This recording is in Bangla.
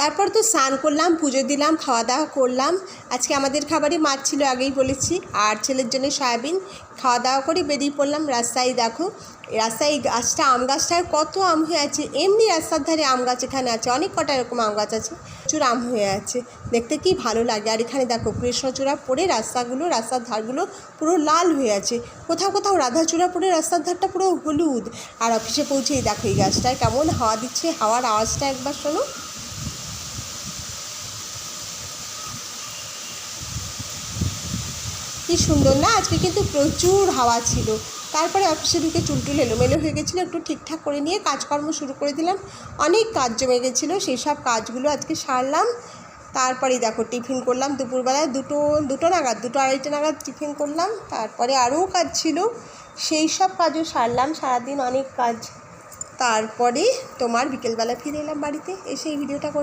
তারপর তো স্নান করলাম, পুজো দিলাম, খাওয়া দাওয়া করলাম। আজকে আমাদের খাবারে মাছ ছিল, আগেই বলেছি, আর ছেলের জন্য সয়াবিন। খাওয়া দাওয়া করে বেরিয়ে পড়লাম। রাস্তায় দেখো, রাস্তায় এই গাছটা, আম গাছটায় কত আম হয়ে আছে। এমনি রাস্তার ধারে আম গাছ এখানে আছে, অনেক কটা এরকম আম গাছ আছে, প্রচুর আম হয়ে আছে, দেখতে কি ভালো লাগে। আর এখানে দেখো কৃষ্ণচূড়া পড়ে রাস্তার ধারগুলো পুরো লাল হয়ে আছে, কোথাও কোথাও রাধাচূড়া পড়ে রাস্তার ধারটা পুরো হলুদ। আর অফিসে পৌঁছেই দেখো এই গাছটায় কেমন হাওয়া দিচ্ছে, হাওয়ার আওয়াজটা একবার শোনো। কি সুন্দর না, আজকে কিন্তু প্রচুর হাওয়া ছিল। তারপরে অফিসে ঢুকে চুলটুল এলোমেলো হয়ে গেছিলো, একটু ঠিকঠাক করে নিয়ে কাজকর্ম শুরু করে দিলাম। অনেক কাজ জমে গেছিলো, সেই সব কাজগুলো আজকে সারলাম। তারপরেই দেখো টিফিন করলাম দুপুরবেলায়, দুটো নাগাদ, 2-2:30 নাগাদ টিফিন করলাম। তারপরে আরও কাজ ছিল, সেই সব কাজও সারলাম, সারাদিন অনেক কাজ। তারপরে তোমার বিকেলবেলা ফিরে এলাম বাড়িতে, এসে এই ভিডিওটা